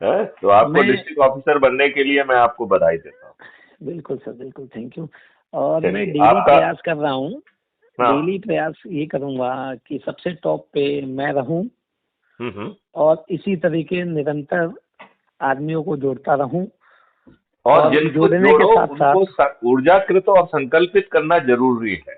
है, तो आपको मैं डिस्ट्रिक्ट ऑफिसर बनने के लिए मैं आपको बधाई देता हूँ। बिल्कुल सर, बिल्कुल, थैंक यू। और मैं चलिए डेली आपका। प्रयास कर रहा हूँ, हाँ। डेली प्रयास ये करूँगा कि सबसे टॉप पे मैं रहूँ हम्म। और इसी तरीके निरंतर आदमियों को जोड़ता रहूँ और और जिनको जोड़ने के जोड़ो उनको साथ-साथ ऊर्जाकृत और संकल्पित करना जरूरी है।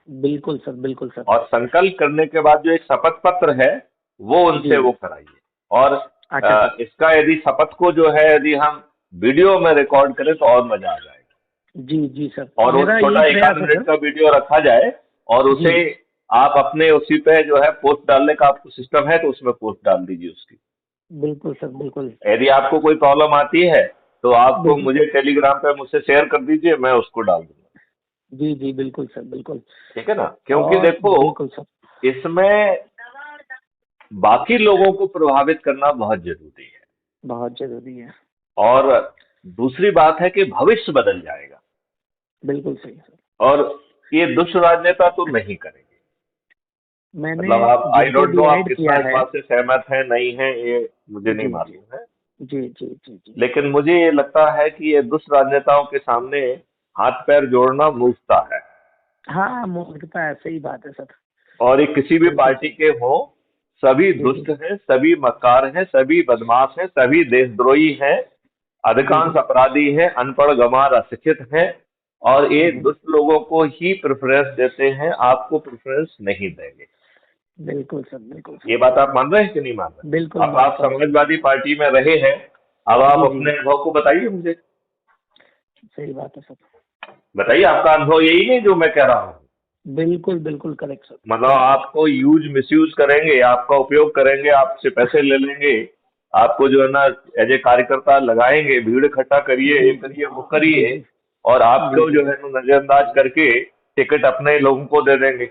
बिल्कुल सर, बिल्कुल सर। और संकल्प करने के बाद जो एक शपथ पत्र है वो उनसे जी, वो कराइए। और अच्छा सर। इसका यदि शपथ को जो है यदि हम वीडियो में रिकॉर्ड करें तो और मजा आ जाएगा। जी, जी सर। और वो मेरा यही छोटा एक आध प्रयास है मिनट सर। का वीडियो रखा जाए और जी, उसे आप अपने उसी पे जो है पोस्ट डालने का आपको सिस्टम है तो उसमें पोस्ट डाल दीजिए उसकी। बिल्कुल सर, बिल्कुल। यदि आपको कोई प्रॉब्लम आती है तो आपको बिल्कुल मुझे टेलीग्राम पे मुझसे शेयर कर दीजिए, मैं उसको डाल दूंगा। जी, जी, बिल्कुल सर, बिल्कुल। ठीक है ना, क्योंकि और देखो बिल्कुल सर, इसमें बाकी लोगों को प्रभावित करना बहुत जरूरी है। बहुत ज़रूरी है। और दूसरी बात है कि भविष्य बदल जाएगा। बिल्कुल सही सर। और ये दुष्ट राजनेता तो नहीं करेंगे। मैंने मतलब आप, आई जिनको डोंट नो भी आप ऐड कितना किया इस है बात से सहमत हैं नहीं हैं, ये मुझे नहीं जी, जी। मालूम है। जी, जी, जी, जी। लेकिन मुझे ये लगता है कि ये दुष्ट राजनेताओं के सामने हाथ पैर जोड़ना मूर्खता है। हाँ, मूर्खता है, सही बात है सर। और ये किसी भी बिल्कुल पार्टी सही। के हों, सभी जी, जी। दुष्ट हैं, सभी मक्कार हैं, सभी बदमाश हैं, सभी देशद्रोही हैं, जी, अधिकांश जी। अपराधी हैं, अनपढ़ गंवार अशिक्षित हैं। और ये जी, दुष्ट लोगों को ही प्रेफरेंस देते हैं, आपको प्रेफरेंस नहीं देंगे। बिल्कुल सर, बिल्कुल ये सर। बात आप मान रहे हैं कि नहीं मान बिल्कुल रहे? अब आप मानता हूँ सर। समाजवादी पार्टी में रहे हैं, अब आप जी, जी। अपने अनुभव को बताइए मुझे। सही बात है सर। बताइए आपका अनुभव यही नहीं जो मैं कह रहा हूँ। बिल्कुल, बिल्कुल करेक्ट सर, मतलब करेक्ट। आपको यूज मिसयूज करेंगे, आपका उपयोग करेंगे, आपसे पैसे ले लेंगे, आपको जो है ना एज ए कार्यकर्ता लगाएंगे, भीड़ इकट्ठा करिए, ये जी, जी। करिए वो जी, करिए, जी। और जी, आपको जी। जो है ना नजरअंदाज करके टिकट अपने लोगों को दे देंगे,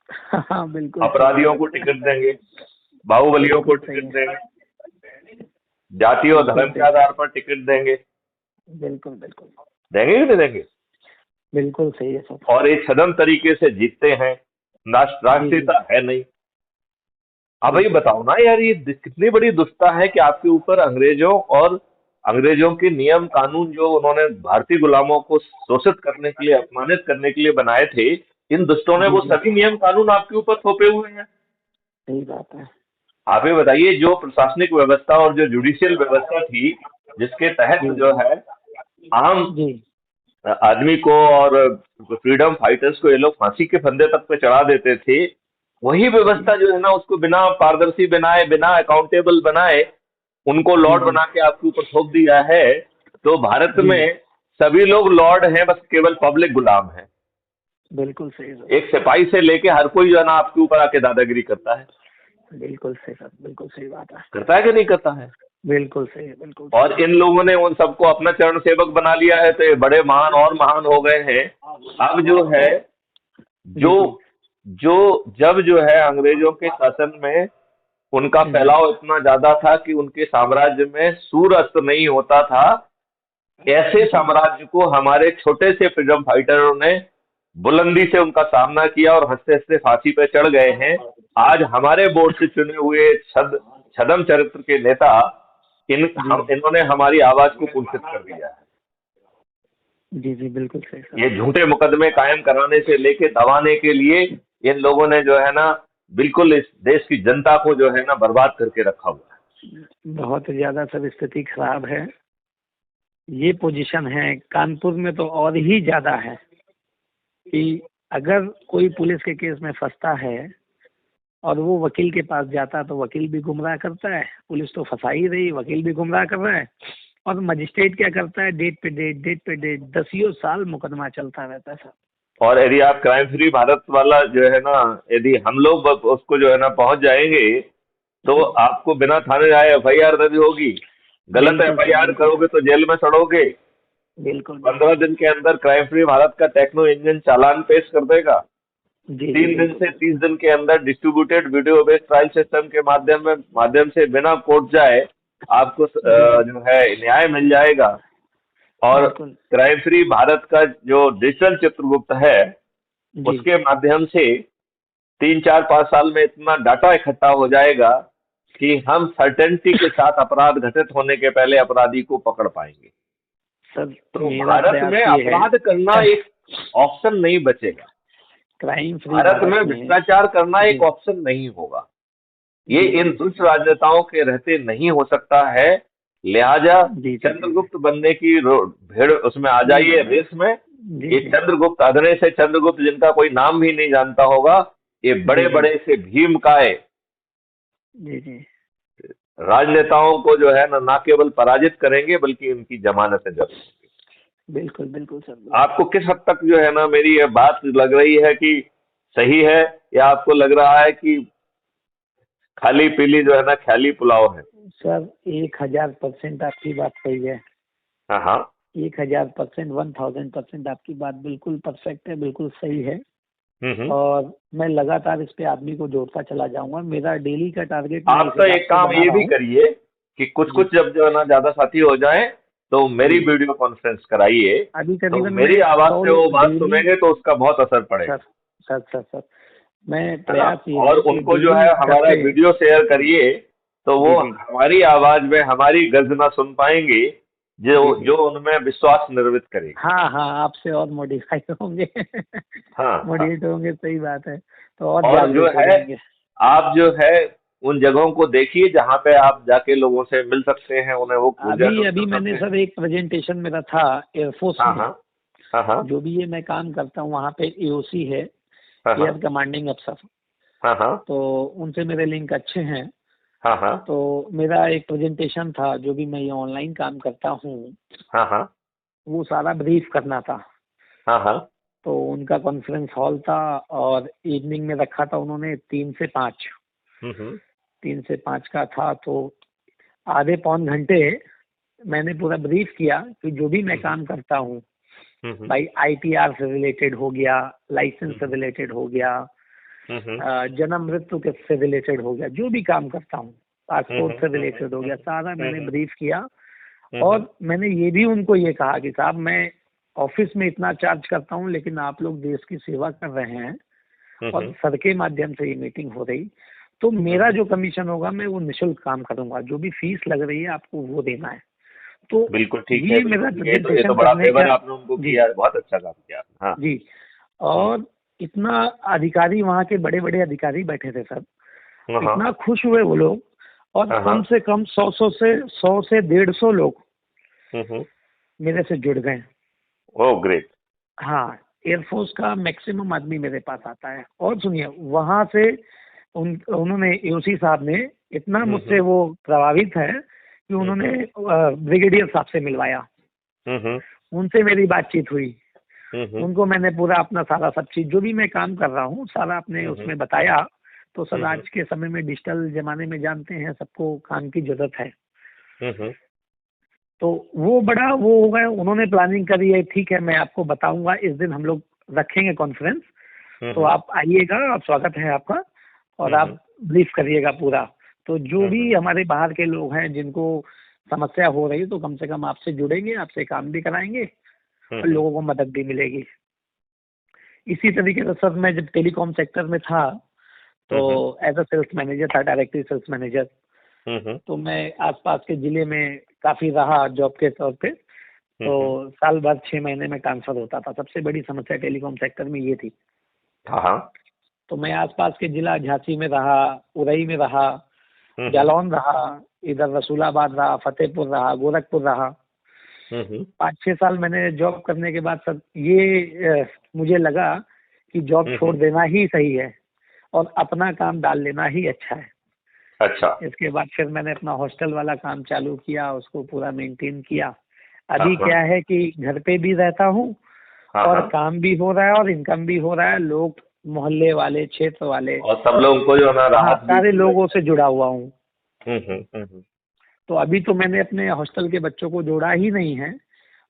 हाँ, हाँ, बिल्कुल सही है अपराधियों सर। को टिकट देंगे, बाहुबलियों को बिल्कुल सही टिकट है। देंगे, जाति और बिल्कुल धर्म के सही है। आधार पर टिकट देंगे। बिल्कुल, बिल्कुल। देंगे कि नहीं देंगे? बिल्कुल सही है सर। और ये छदम तरीके से जीतते हैं, जी, जी। राष्ट्रीयता है नहीं। अब ये बिल्कुल बताओ सही। ना यार, ये कितनी बड़ी दुष्टता है कि आपके ऊपर अंग्रेजों और अंग्रेजों के नियम कानून जो उन्होंने भारतीय गुलामों को शोषित करने के लिए, अपमानित करने के लिए बनाए थे, इन दुष्टों ने जी, वो जी। सभी नियम कानून आपके ऊपर थोपे हुए हैं। सही बात है। आप ये बताइए, जो प्रशासनिक व्यवस्था और जो जुडिशियल व्यवस्था थी, जिसके तहत जी, जो है आम जी। आदमी को और फ्रीडम फाइटर्स को ये लोग फांसी के फंदे तक पे चढ़ा देते थे, वही जी, व्यवस्था जो है ना उसको बिना पारदर्शी बनाए, बिना अकाउंटेबल बनाए, उनको जी, लॉर्ड जी। बना के आपके ऊपर थोप दिया है। तो भारत जी, में सभी लोग लॉर्ड हैं, बस केवल पब्लिक गुलाम है। बिल्कुल सही सर। एक सिपाही से लेके हर कोई जो है ना आपके ऊपर आके दादागिरी करता है। बिल्कुल सही सर, बिल्कुल सही बात है। करता है कि नहीं करता है? बिल्कुल सही है, बिल्कुल सही और है। इन लोगों ने उन सबको अपना चरण सेवक बना लिया है, तो ये बड़े महान और महान हो गए हैं। अब जो है, जो जी, जी। जो जब जो है अंग्रेजों के शासन में उनका जी, फैलाव इतना ज्यादा था कि उनके साम्राज्य में सूर्य अस्त नहीं होता था, ऐसे जी। साम्राज्य को हमारे छोटे से फ्रीडम फाइटरों ने बुलंदी से उनका सामना किया और हंसते हंसते फांसी पे चढ़ गए हैं। आज हमारे बोर्ड से चुने हुए छदम चरित्र के नेता, जी, इन्होंने हमारी आवाज को कुंठित कर दिया है। जी, जी, बिल्कुल सही सर। ये झूठे मुकदमे कायम कराने से लेके दबाने के लिए इन लोगों ने जो है ना बिल्कुल इस देश की जनता को जो है ना बर्बाद करके रखा हुआ है। बहुत ज़्यादा सर स्थिति खराब है। ये पोजीशन है, कानपुर में तो और ही ज़्यादा है कि अगर कोई पुलिस के केस में फँसता है और वो वकील के पास जाता तो वकील भी गुमराह करता है, पुलिस तो फंसा ही रही, वकील भी गुमराह कर रहा है और मजिस्ट्रेट क्या करता है, डेट पे डेट, डेट पे डेट, दसियों साल मुकदमा चलता रहता है सर। और यदि आप क्राइम फ्री भारत वाला जो है ना, यदि हम लोग उसको जो है ना पहुंच जाएंगे, तो जी, आपको बिना थाने जाए एफआईआर दर्ज होगी। गलत बिल्कुल सर, एफआईआर बिल्कुल करोगे सर। तो जेल में सड़ोगे। बिल्कुल, पंद्रह बिल्कुल। दिन के अंदर क्राइम फ्री भारत का टेक्नो इंजन चालान पेश कर देगा। जी, जी, 3 दिन बिल्कुल से सर। 30 दिन के अंदर distributed video based trial system के माध्यम से बिना कोर्ट जाए आपको जी, जी, जो है न्याय मिल जाएगा। और बिल्कुल। क्राइम फ्री भारत का जो डिजिटल चित्रगुप्त है, जी, उसके माध्यम से 3 4 5 साल में इतना डाटा इकट्ठा हो जाएगा कि हम सर्टेनिटी के साथ अपराध घटित होने के पहले अपराधी को पकड़ पाएंगे। सर तो मेरा भारत प्रयास में ये है, अपराध करना एक ऑप्शन नहीं बचेगा। क्राइम फ्री भारत में भ्रष्टाचार करना एक जी ऑप्शन नहीं होगा। ये जी इन दुष्ट राजनेताओं के रहते नहीं हो सकता है। लिहाजा जी जी चंद्रगुप्त बनने की भीड़ उसमें आ जाइए, नहीं, रेस में। जी ये जी चंद्रगुप्त, अगले से चंद्रगुप्त जिनका कोई नाम भी नहीं जानता होगा, ये बड़े जी बड़े से भीमकाय जी जी राजनेताओं को जो है ना केवल पराजित करेंगे बल्कि उनकी जमानतें जब्त होंगी। बिल्कुल बिल्कुल सर, बिल्कुल। आपको किस हद तक जो है ना मेरी ये बात लग रही है कि सही है, या आपको लग रहा है कि खाली पीली जो है ना ख्याली पुलाव है? सर 1000% आपकी बात सही है। हाँ हाँ। 1000%, 1000% आपकी बात बिल्कुल परफेक्ट है, बिल्कुल सही है। हम्म। और मैं लगातार इस पे आदमी को जोड़ता चला जाऊंगा। मेरा डेली का टारगेट मैं आप इस तो हिसाब एक से काम बना ये रहा भी हूँ। करिए कि कुछ जी कुछ जब जो है ना ज्यादा साथी हो जाएं तो मेरी जी वीडियो कॉन्फ्रेंस कराइए। अभी तो करीबन मैं मेरी आवाज 100 से वो बात डेली। सुनेंगे तो उसका बहुत असर सर पड़ेगा, सर सर सर मैं है ना। प्रयास ये और है कि उनको जो डेली है 10 हमारा से। वीडियो शेयर करिए, तो वो जी जी हमारी आवाज में हमारी गर्जना सुन पाएंगे, जो जी जी जो उनमें विश्वास निर्मित करेगी। हाँ हाँ, आपसे और मॉडिफाई होंगे, हाँ हाँ। मोटिवेट होंगे, सही बात है। तो और और जो जागरूक हो है जाएंगे। आप जो है उन जगहों को देखिए जहाँ पे आप जाके लोगों से मिल सकते हैं, उन्हें वो ऊर्जा अभी अभी कर सकते मैंने हैं। सर एक प्रेजेंटेशन मेरा था एयरफोर्स हाँ में। हाँ हाँ हाँ जो भी ये मैं काम करता हूँ वहाँ पे एओसी है, हाँ हाँ एयर कमांडिंग अफसर। हाँ हाँ तो उनसे मेरे लिंक अच्छे हैं। हाँ हाँ तो मेरा एक प्रेजेंटेशन था, जो भी मैं ये ऑनलाइन काम करता हूँ हाँ हाँ वो सारा ब्रीफ करना था। हाँ हाँ। तो उनका कॉन्फ्रेंस हॉल था और इवनिंग में रखा था उन्होंने 3 से 5। हम्म। 3 से 5 का था। तो आधे पौन घंटे मैंने पूरा ब्रीफ किया कि जो भी मैं काम करता हूँ, भाई आईटीआर से रिलेटेड हो गया, लाइसेंस से रिलेटेड हो गया, जन्म मृत्यु के से रिलेटेड हो गया, जो भी काम करता हूँ, पासपोर्ट से रिलेटेड हो गया, सारा मैंने ब्रीफ किया। और मैंने ये भी उनको ये कहा कि साहब मैं ऑफिस में इतना चार्ज करता हूँ, लेकिन आप लोग देश की सेवा कर रहे हैं और सर के माध्यम से ये मीटिंग हो रही, तो मेरा जो कमीशन होगा मैं वो निःशुल्क काम करूंगा, जो भी फीस लग रही है आपको वो देना है। तो बिल्कुल ठीक है, ये मेरा बिल्कुल। ये तो प्रेजेंटेशन बड़ा करने फेवर का। आपने उनको जी किया है, बहुत अच्छा काम किया आपने। हाँ। जी। और इतना अधिकारी, वहाँ के बड़े बड़े अधिकारी बैठे थे सर, हाँ हाँ इतना खुश हुए वो लोग। और हाँ कम हाँ। से कम 100 से 150 लोग हम्म। मेरे से जुड़ गए। Oh great. हाँ, एयरफोर्स का मैक्सिमम आदमी मेरे पास आता है। और सुनिए, वहां से उन्होंने एओसी साहब ने इतना मुझसे वो प्रभावित है कि उन्होंने ब्रिगेडियर साहब से मिलवाया। हम्म उनसे मेरी बातचीत हुई। हम्म उनको मैंने पूरा अपना सारा सब चीज, जो भी मैं काम कर रहा हूँ, सारा अपने उसमें बताया। तो सर आज के समय में डिजिटल जमाने में जानते हैं सबको काम की जरूरत है। हम्म तो वो बड़ा वो हो गए, उन्होंने प्लानिंग करी है, ठीक है मैं आपको बताऊंगा, इस दिन हम लोग रखेंगे कॉन्फ्रेंस, तो आप आइएगा, आप स्वागत है आपका, और आप ब्रीफ करिएगा पूरा। तो जो भी हमारे बाहर के लोग हैं जिनको समस्या हो रही है, तो कम से कम आपसे जुड़ेंगे, आपसे काम भी कराएंगे और लोगों को मदद भी मिलेगी। इसी तरीके से सर मैं जब टेलीकॉम सेक्टर में था, तो एज अ सेल्स मैनेजर था, डायरेक्टरी सेल्स मैनेजर। तो मैं आसपास के जिले में काफी रहा जॉब के तौर पे। तो साल भर 6 महीने में ट्रांसफर होता था। सबसे बड़ी समस्या टेलीकॉम सेक्टर में ये थी। हाँ। तो मैं आसपास के जिला झांसी में रहा, उरई में रहा, जालौन रहा, इधर रसूलाबाद रहा, फतेहपुर रहा, गोरखपुर रहा। 5-6 साल मैंने जॉब करने के बाद सर ये मुझे लगा कि जॉब छोड़ देना ही सही है और अपना काम डाल लेना ही अच्छा है। अच्छा। इसके बाद फिर मैंने अपना हॉस्टल वाला काम चालू किया, उसको पूरा मेंटेन किया। अभी क्या है कि घर पे भी रहता हूँ और काम भी हो रहा है और इनकम भी हो रहा है। लोग मोहल्ले वाले, क्षेत्र वाले, और सब लोगों को जो है ना राहत भी सारे लोगों से जुड़ा हुआ हूँ। हम्म। तो अभी तो मैंने अपने हॉस्टल के बच्चों को जोड़ा ही नहीं है,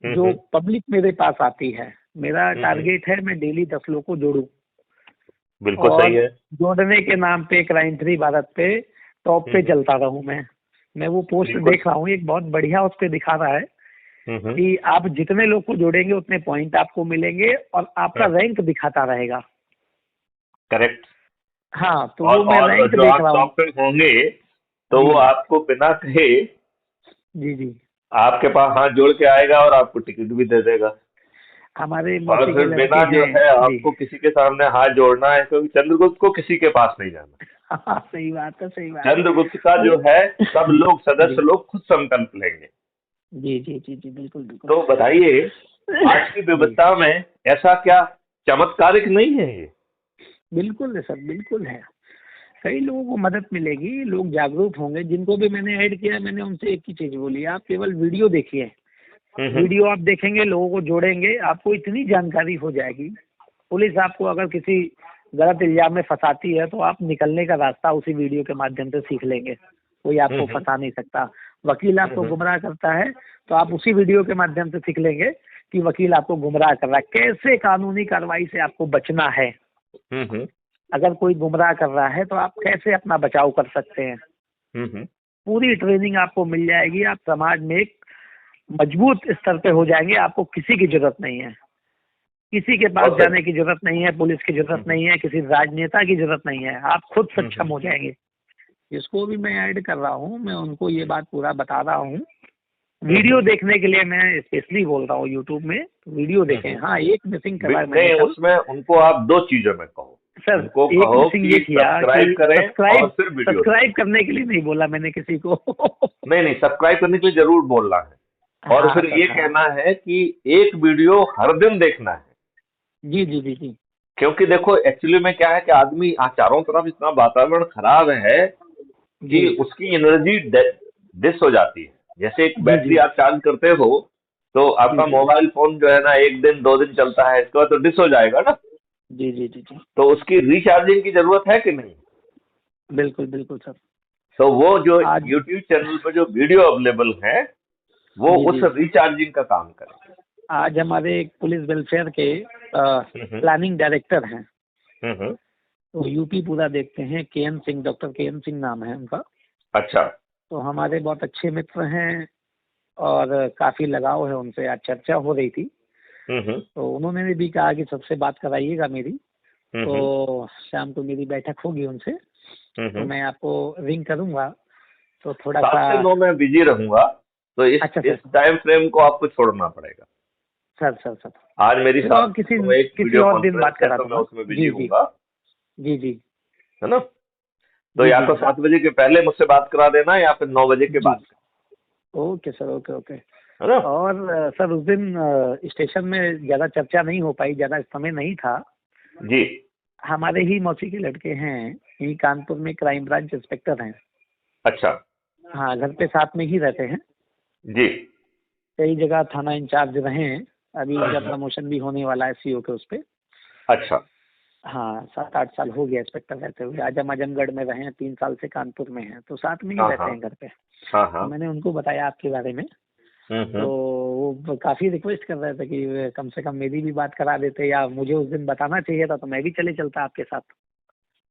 जो पब्लिक मेरे पास आती है। मेरा टारगेट है मैं डेली 10 लोग को जोड़ूं। बिल्कुल और सही है। जोड़ने के नाम पे क्राइम फ्री भारत पे टॉप पे चलता रहूं मैं वो पोस्ट देख रहा हूँ, एक बहुत बढ़िया उस पे दिखा रहा है कि आप जितने लोग को जोड़ेंगे उतने पॉइंट आपको मिलेंगे और आपका रैंक दिखाता रहेगा। करेक्ट। हाँ, तो और वो मैं रैंक जो देख आप रहा हूँ। टॉप पे होंगे तो वो जी आपको बिना कहे जी जी। आपके पास हाथ जोड़ के आएगा और आपको टिकट भी दे देगा। हमारे और मौसी के फिर लड़के बिना जो हैं है जी। आपको किसी के सामने हाथ जोड़ना है, क्योंकि चंद्रगुप्त को किसी के पास नहीं जाना। हाँ, सही बात है, सही बात है। चंद्रगुप्त का ये जो है सब लोग, सदस्य जी लोग खुद संकल्प लेंगे। जी जी जी जी, बिल्कुल बिल्कुल। तो बताइए, आज की जी, विविधता में ऐसा क्या चमत्कारिक नहीं है ये? बिल्कुल है सर, बिल्कुल है। कई लोगों को मदद मिलेगी, लोग जागरूक होंगे। जिनको भी मैंने ऐड किया, मैंने उनसे एक ही चीज बोली, आप केवल वीडियो देखिए। हम्म। वीडियो आप देखेंगे, लोगों को जोड़ेंगे, आपको इतनी जानकारी हो जाएगी। पुलिस आपको अगर किसी गलत इल्जाम में फंसाती है, तो आप निकलने का रास्ता उसी वीडियो के माध्यम से सीख लेंगे। कोई आपको हम्म। फंसा नहीं सकता। वकील आपको हम्म। गुमराह करता है, तो आप उसी वीडियो के माध्यम से सीख लेंगे कि वकील आपको गुमराह कर रहा है, कैसे कानूनी कार्रवाई से आपको बचना है। हम्म। अगर कोई गुमराह कर रहा है, तो आप कैसे अपना बचाव कर सकते हैं। हम्म। पूरी ट्रेनिंग आपको मिल जाएगी। आप समाज में एक मजबूत स्तर पे हो जाएंगे। आपको किसी की जरूरत नहीं है, किसी के पास बहुत जाने सही। की जरूरत नहीं है, पुलिस की जरूरत नहीं है, किसी राजनेता की जरूरत नहीं है। आप खुद सक्षम हम्म। हो जाएंगे। जिसको भी मैं ऐड कर रहा हूँ, मैं उनको ये बात पूरा बता रहा हूँ। वीडियो देखने के लिए मैं स्पेशली बोल रहा हूँ, यूट्यूब में वीडियो देखें। हाँ, एक मिसिंग करा मैंने नहीं, कल। उसमें उनको आप दो चीजों में कहो। सर, उनको एक कहो मिसिंग ये कि किया सब्सक्राइब कि करें और सब्सक्राइब फिर वीडियो देखें। सब्सक्राइब करने के लिए नहीं बोला मैंने किसी को। नहीं नहीं, सब्सक्राइब करने के लिए जरूर बोलना है। और हाँ फिर सर, ये हाँ। कहना है कि एक वीडियो हर दिन देखना है। जी जी जी जी क्योंकि देखो, एक्चुअली में क्या है कि आदमी आज चारों तरफ इतना वातावरण खराब है जी कि उसकी एनर्जी डिस हो जाती है। जैसे एक जी बैटरी जी आप चार्ज करते हो, तो जी आपका जी मोबाइल फोन जो है ना, एक दिन दो दिन चलता है, इसके बाद तो डिस हो जाएगा ना। जी जी जी जी, तो उसकी रिचार्जिंग की जरूरत है कि नहीं? बिल्कुल बिल्कुल सर। तो वो जो आज यूट्यूब चैनल पर जो वीडियो अवेलेबल है, वो जी उस जी, रिचार्जिंग का काम करेंगे। आज हमारे एक पुलिस वेलफेयर के हम्म। प्लानिंग डायरेक्टर हैं। हम्म। तो यूपी पूरा देखते हैं। KN Singh, doctor KN Singh नाम है उनका। अच्छा। तो हमारे बहुत अच्छे मित्र हैं और काफ़ी लगाव है उनसे। आज चर्चा हो रही थी, हम्म। तो उन्होंने भी कहा कि सबसे बात कराइएगा मेरी। हम्म। तो शाम को मेरी बैठक होगी उनसे, तो हम्म। मैं आपको रिंग करूंगा। तो थोड़ा सा। 7 से 9 मैं बिजी रहूंगा, तो इस अच्छा इस सर, टाइम फ्रेम को आपको छोड़ना पड़ेगा। सर सर सर, आज मेरी फिर और 7 तो एक किसी वीडियो और दिन कॉन्फ्रेंस बात है, करा तो मैं दूंगा। उसमें बिजी जी जी हूँगा। जी जी है ना? तो जी या जी तो 7 बजे के पहले मुझसे बात करा देना, या फिर 9 बजे के जी। बाद। Okay sir, okay okay. है ना? और सर, उस दिन स्टेशन में ज़्यादा चर्चा नहीं हो पाई, ज़्यादा समय नहीं था। जी। हमारे ही मौसी के लड़के हैं, यही कानपुर में क्राइम ब्रांच इंस्पेक्टर हैं। अच्छा। हाँ, घर पे साथ में ही रहते हैं। जी। कई जगह थाना इंचार्ज रहे हैं। अभी उनका हम्म। प्रमोशन भी होने वाला है सीओ के उस पे। अच्छा। हाँ, 7-8 साल हो गया इंस्पेक्टर रहते हुए। आजमगढ़ में रहे हैं, 3 साल से कानपुर में हैं, तो साथ में ही हाँ रहते हाँ हैं घर पे। हाँ तो हाँ। मैंने उनको बताया आपके बारे में। तो हम्म। वो काफ़ी रिक्वेस्ट कर रहे थे कि कम से कम मेरी भी बात करा देते, या मुझे उस दिन बताना चाहिए था, तो मैं भी चले चलता आपके साथ।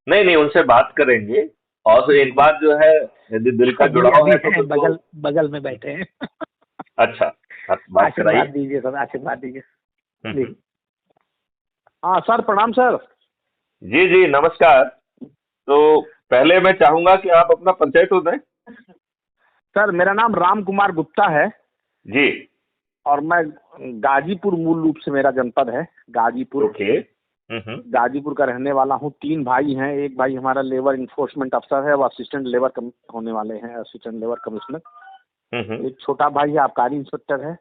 नहीं नहीं, उनसे बात करेंगे। और फिर जी एक जी। बात जो है, यदि दिल का अभी जुड़ाव अभी है तो हैं, फिर तो। बगल बगल में बैठे हैं। अच्छा। बात आशीर्वाद कराइए। दीजिए सर, आशीर्वाद दीजिए। जी। हम्म। हाँ सर, प्रणाम सर। जी जी, नमस्कार। तो पहले मैं चाहूंगा कि आप अपना परिचय तो दें। सर, मेरा नाम राम कुमार गुप्ता है जी। और मैं गाजीपुर, मूल रूप से मेरा जनपद है गाजीपुर। ओके। गाजीपुर का रहने वाला हूँ। 3 भाई हैं। एक भाई हमारा लेबर इन्फोर्समेंट अफसर है, वो असिस्टेंट लेबर होने वाले हैं, असिस्टेंट लेबर कमिश्नर। एक छोटा भाई है, आबकारी इंस्पेक्टर है।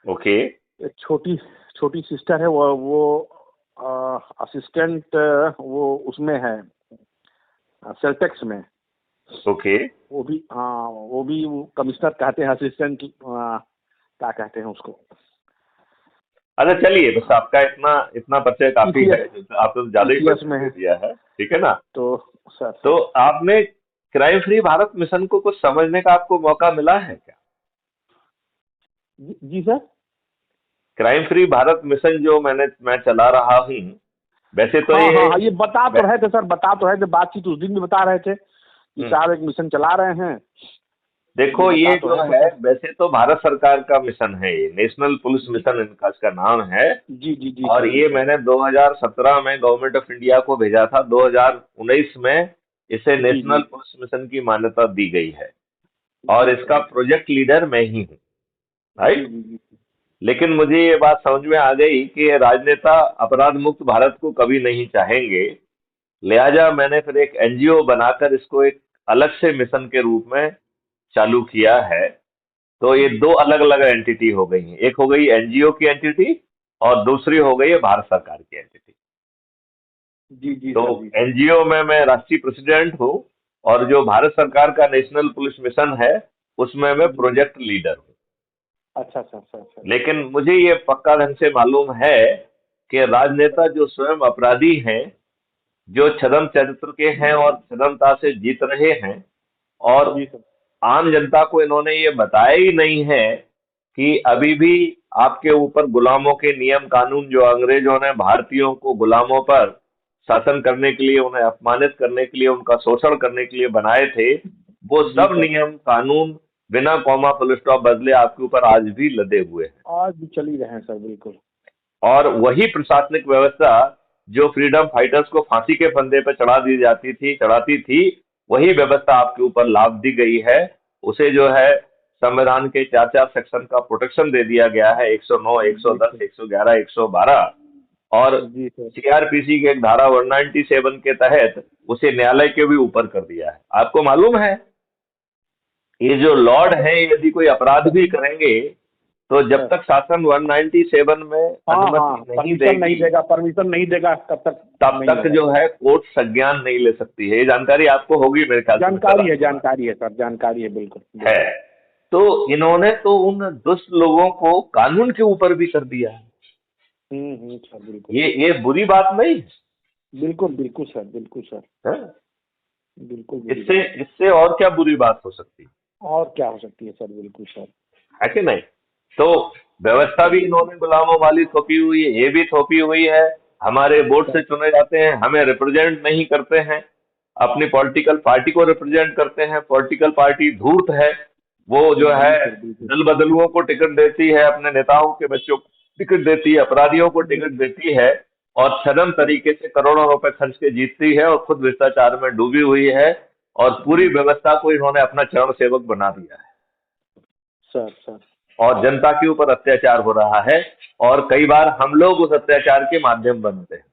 ओके। एक छोटी छोटी सिस्टर है, वो असिस्टेंट, वो उसमें है, सेल्टेक्स में। ओके। वो भी, हाँ, वो भी कमिश्नर कहते हैं, असिस्टेंट क्या कहते हैं उसको। अच्छा, चलिए, बस आपका इतना इतना परिचय काफी है। ईसीएस, आपने तो ज्यादा ही ईसीएस परिचय में दे है। दिया है, ठीक है ना? तो सर तो सर आपने क्राइम फ्री भारत मिशन को कुछ समझने का आपको मौका मिला है क्या? जी sir. Crime free Bharat mission जो मैं चला रहा हूँ, वैसे तो हाँ हाँ ये हाँ, ये बता तो रहे थे सर, बता तो रहे थे, बातचीत उस दिन भी बता रहे थे कि हम्म, साहब एक मिशन चला रहे हैं। देखो, बता ये तो जो रहे थे है सर। वैसे तो भारत सरकार का मिशन है, ये नेशनल पुलिस जी मिशन इनका इसका नाम है। जी जी जी और सर, जी ये सर। मैंने 2017 में गवर्नमेंट ऑफ इंडिया को भेजा था। 2019 में इसे नेशनल पुलिस मिशन की मान्यता दी गई है और इसका प्रोजेक्ट लीडर मैं ही हूँ, राइट। लेकिन मुझे ये बात समझ में आ गई कि ये राजनेता अपराध मुक्त भारत को कभी नहीं चाहेंगे, लिहाजा मैंने फिर एक एनजीओ बनाकर इसको एक अलग से मिशन के रूप में चालू किया है। तो ये दो अलग अलग एंटिटी हो गई हैं, एक हो गई एनजीओ की एंटिटी और दूसरी हो गई है भारत सरकार की एंटिटी। जी तो सर, जी। एनजीओ में मैं राष्ट्रीय प्रेसिडेंट हूँ और जो भारत सरकार का नेशनल पुलिस मिशन है उसमें मैं प्रोजेक्ट लीडर हूँ। अच्छा सर, सर। लेकिन मुझे ये पक्का ढंग से मालूम है कि राजनेता जो स्वयं अपराधी हैं, जो छद्म चरित्र के हैं और छद्मता से जीत रहे हैं, और जी सर। आम जनता को इन्होंने ये बताया ही नहीं है कि अभी भी आपके ऊपर गुलामों के नियम कानून जो अंग्रेजों ने भारतीयों को गुलामों पर शासन करने के लिए, उन्हें अपमानित करने के लिए, उनका शोषण करने के लिए बनाए थे, वो सब नियम कानून बिना कॉमा फुल स्टॉप बदले आपके ऊपर आज भी लदे हुए हैं। आज भी चल ही रहे हैं सर, बिल्कुल। और वही प्रशासनिक व्यवस्था जो फ्रीडम फाइटर्स को फांसी के फंदे पर चढ़ाती थी, वही व्यवस्था आपके ऊपर लाद दी गई है। उसे जो है संविधान के 4 सेक्शन का प्रोटेक्शन दे दिया गया है, 109, 110, 111, 112, और सीआरपीसी के एक धारा 197 के तहत उसे न्यायालय के भी ऊपर कर दिया है। आपको मालूम है ये जो लॉर्ड है, यदि कोई अपराध भी करेंगे तो जब तक शासन 197 में अनुमति नहीं देगा, परमिशन नहीं देगा, तब तक जो है कोर्ट संज्ञान नहीं ले सकती है। ये जानकारी आपको होगी मेरे ख्याल से। जानकारी है सर, जानकारी है, बिल्कुल है। तो इन्होंने तो उन दुष्ट लोगों को कानून के ऊपर भी कर दिया है। सर, बिल्कुल। ये बुरी बात नहीं? बिल्कुल सर, बिल्कुल सर, बिल्कुल। इससे और क्या बुरी बात हो सकती है? और क्या हो सकती है सर, बिल्कुल सर, है कि नहीं? तो व्यवस्था भी इन्होंने गुलामों वाली थोपी हुई है, ये भी थोपी हुई है। हमारे वोट से चुने जाते हैं, हमें रिप्रेजेंट नहीं करते हैं, अपनी पॉलिटिकल पार्टी को रिप्रेजेंट करते हैं। पॉलिटिकल पार्टी धूर्त है, वो जो है दल बदलुओं को टिकट देती है, अपने नेताओं के बच्चों को टिकट देती है, अपराधियों को टिकट देती है और छद्म तरीके से करोड़ों रुपए खर्च के जीतती है और खुद भ्रष्टाचार में डूबी हुई है और पूरी व्यवस्था को इन्होंने अपना चरण सेवक बना दिया है। सर और जनता के ऊपर अत्याचार हो रहा है और कई बार हम लोग उस अत्याचार के माध्यम बनते हैं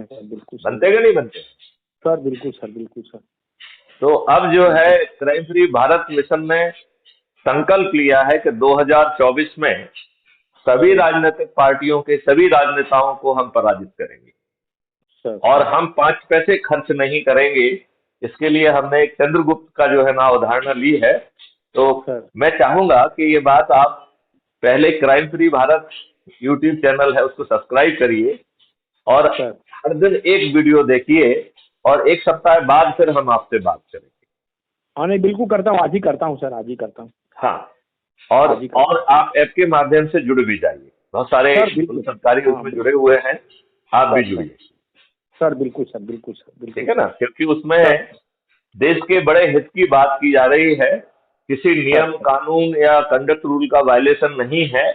सर, बिल्कुल। बनते कि नहीं बनते सर? बिल्कुल सर। तो अब जो है क्राइम फ्री भारत मिशन ने संकल्प लिया है कि 2024 में सभी राजनीतिक पार्टियों के सभी राजनेताओं को हम पराजित करेंगे सर। और हम 5 पैसे खर्च नहीं करेंगे। इसके लिए हमने एक चंद्रगुप्त का जो है ना उदाहरण ली है। तो मैं चाहूंगा कि ये बात आप पहले crime free Bharat YouTube channel है उसको सब्सक्राइब करिए और हर दिन एक वीडियो देखिए और एक सप्ताह बाद फिर हम आपसे बात करेंगे। हाँ नहीं, बिल्कुल करता हूँ, आज ही करता हूँ सर, आज ही करता हूँ। हाँ, और आप ऐप के माध्यम से जुड़ भी जाइए, बहुत सारे सरकारी उसमें जुड़े हुए हैं, आप भी जुड़िए सर। बिल्कुल सर, ठीक है ना, क्योंकि उसमें देश के बड़े हित की बात की जा रही है, किसी नियम कानून या कंडक्ट रूल का वायलेशन नहीं है।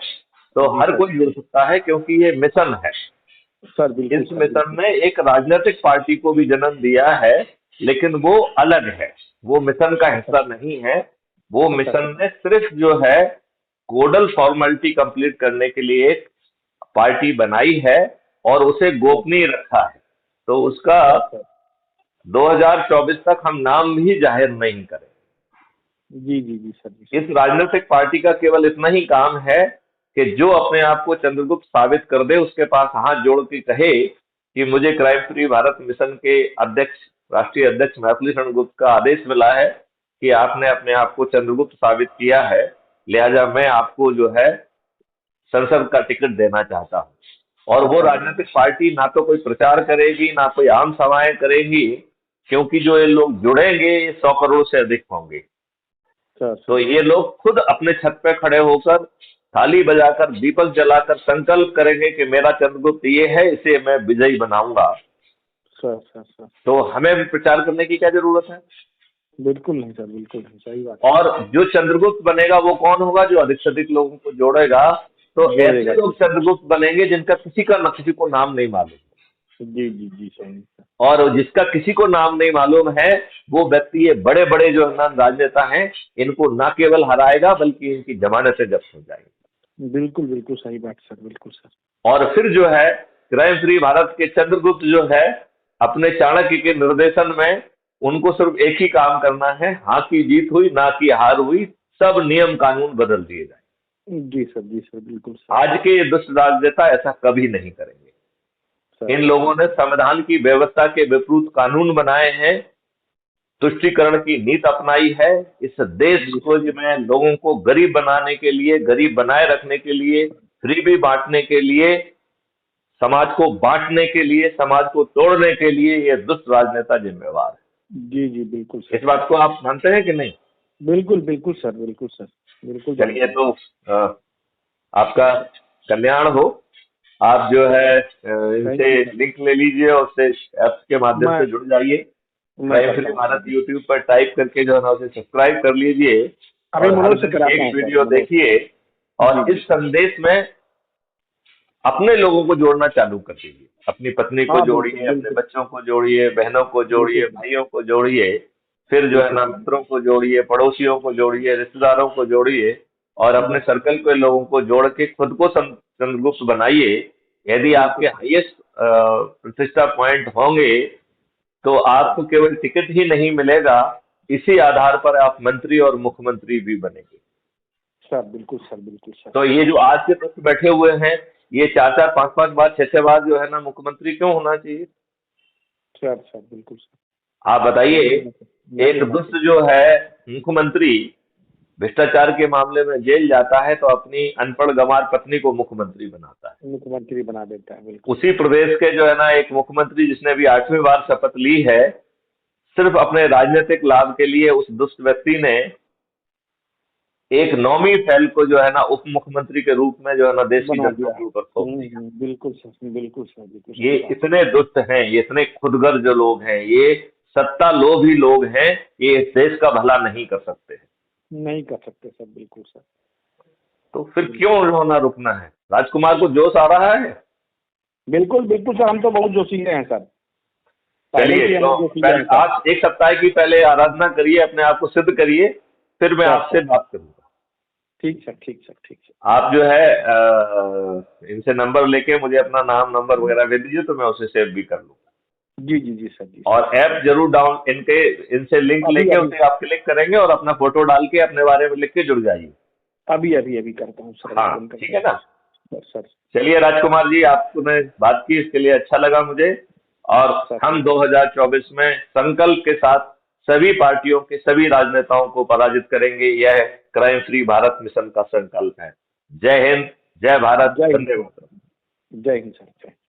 तो हर कोई जुड़ सकता है क्योंकि ये मिशन है सर। बिल्कुल। इस मिशन ने एक राजनीतिक पार्टी को भी जन्म दिया है, लेकिन वो अलग है, वो मिशन का हिस्सा नहीं है। वो मिशन ने सिर्फ जो है कोडल फॉर्मेलिटी कंप्लीट करने के लिए एक पार्टी बनाई है और उसे गोपनीय रखा है। तो उसका 2024 तक हम नाम भी जाहिर नहीं करें। जी सर। इस राजनीतिक पार्टी का केवल इतना ही काम है कि जो अपने आप को चंद्रगुप्त साबित कर दे, उसके पास हाथ जोड़ के कहे कि मुझे क्राइम फ्री भारत मिशन के अध्यक्ष, राष्ट्रीय अध्यक्ष मैथिली शरण गुप्त का आदेश मिला है कि आपने अपने आप को चंद्रगुप्त साबित किया है, लिहाजा मैं आपको जो है संसद का टिकट देना चाहता हूँ। और वो राजनीतिक पार्टी ना तो कोई प्रचार करेगी, ना कोई आम सभाएं करेगी, क्योंकि जो ये लोग जुड़ेंगे ये 100 करोड़ से अधिक होंगे। तो ये लोग खुद अपने छत पे खड़े होकर थाली बजाकर दीपक जलाकर संकल्प करेंगे कि मेरा चंद्रगुप्त ये है, इसे मैं विजयी बनाऊंगा। तो हमें भी प्रचार करने की क्या जरूरत है? बिल्कुल नहीं सर, बिल्कुल नहीं, सही बात। और जो चंद्रगुप्त बनेगा वो कौन होगा? जो अधिक से अधिक लोगों को जोड़ेगा। तो ऐसे लोग चंद्रगुप्त बनेंगे जिनका किसी का न किसी को नाम नहीं मालूम। जी जी जी सही सर। और जिसका किसी को नाम नहीं मालूम है, वो व्यक्ति, ये बड़े बड़े जो है ना राजनेता हैं, इनको ना केवल हराएगा बल्कि इनकी जमानतें जब्त हो जाएंगी। बिल्कुल बिल्कुल सही बात सर, बिल्कुल सर। और फिर जो है क्राइम फ्री भारत के चंद्रगुप्त जो है, अपने चाणक्य के निर्देशन में उनको सिर्फ एक ही काम करना है, हाँ की जीत हुई ना की हार हुई, सब नियम कानून बदल दिए जाए। जी सर, जी सर, बिल्कुल सर। आज के ये दुष्ट राजनेता ऐसा कभी नहीं करेंगे। सर इन लोगों ने संविधान की व्यवस्था के विपरीत कानून बनाए हैं, तुष्टीकरण की नीति अपनाई है, इस देश को में लोगों को गरीब बनाने के लिए, गरीब बनाए रखने के लिए, गरीबी बांटने के लिए, समाज को बांटने के लिए, समाज को तोड़ने के लिए ये दुष्ट राजनेता जिम्मेवार है। जी जी बिल्कुल सर। इस बात को आप मानते हैं कि नहीं? बिल्कुल बिल्कुल सर, बिल्कुल सर, बिल्कुल। चलिए, तो आपका कल्याण हो। आप जो है इनसे लिंक ले लीजिए और उससे ऐप्स के माध्यम से जुड़ जाइए। क्राइम फ्री भारत यूट्यूब पर टाइप करके जो है ना उसे सब्सक्राइब कर लीजिए अभी और हर मनोज से दिन कराता एक हूँ सर, वीडियो मनोज। देखिए और इस संदेश में अपने लोगों को जोड़ना चालू कर दीजिए। अपनी पत्नी को हाँ, जोड़िए, बिल्कुल, अपने बिल्कुल। बच्चों को जोड़िए, बहनों को जोड़िए, बिल्कुल। भाइयों को जोड़िए, फिर जो है ना मित्रों को जोड़िए, पड़ोसियों को जोड़िए, रिश्तेदारों को जोड़िए और अपने सर्कल के लोगों को जोड़ के खुद को चंद्रगुप्त बनाइए। यदि आपके हाईएस्ट प्रतिष्ठा पॉइंट होंगे तो आपको केवल टिकट ही नहीं मिलेगा, इसी आधार पर आप मंत्री और मुख्यमंत्री भी बनेंगे। सर बिल्कुल सर, बिल्कुल सर। तो ये जो आज के तक बैठे हुए हैं, ये 4-4, 5-5 बार, 6-6 बार जो है ना मुख्यमंत्री क्यों होना चाहिए? सर सर बिल्कुल सर। आप बताइए, एक दुष्ट जो है मुख्यमंत्री भ्रष्टाचार के मामले में जेल जाता है तो अपनी अनपढ़ गंवार पत्नी को मुख्यमंत्री बनाता है। मुख्यमंत्री बना देता है, बिल्कुल। उसी प्रदेश के जो है ना एक मुख्यमंत्री जिसने भी 8वीं बार शपथ ली है, सिर्फ अपने राजनीतिक लाभ के लिए उस दुष्ट व्यक्ति ने एक नौमी फैल को जो है ना उप मुख्यमंत्री के रूप में जो है ना देश की जनता के ऊपर थोप दिया। बिल्कुल सर, बिल्कुल सर, बिल्कुल। ये इतने दुष्ट हैं, ये इतने खुदगर जो लोग हैं, ये सत्ता लोभी लोग हैं, ये इस देश का भला नहीं कर सकते हैं। नहीं कर सकते सर, बिल्कुल सर। तो फिर क्यों रोना रुकना है? राजकुमार को जोश आ रहा है? बिल्कुल बिल्कुल सर, हम तो बहुत जोशीले हैं सर। चलिए, तो आप एक सप्ताह की पहले आराधना करिए, अपने आप को सिद्ध करिए, फिर मैं आपसे बात करूंगा। ठीक सर, ठीक सर, ठीक सर। आप जो है इनसे नंबर लेके मुझे अपना नाम नंबर वगैरह दे दीजिए तो मैं उसे सेव भी कर लूंगा। जी जी जी सर, जी। और ऐप जरूर इनसे लिंक लेके उसे आप क्लिक करेंगे और अपना फोटो डाल के अपने बारे में लिख के जुड़ जाइए। अभी अभी अभी करता हूँ सर। हाँ, ठीक है ना सर। चलिए राजकुमार जी, आपने बात की इसके लिए अच्छा लगा मुझे। और हम 2024 में संकल्प के साथ सभी पार्टियों के सभी राजनेताओं को पराजित करेंगे, यह क्राइम फ्री भारत मिशन का संकल्प है। जय हिंद, जय भारत, वंदे मातरम। जय हिंद सर, जय।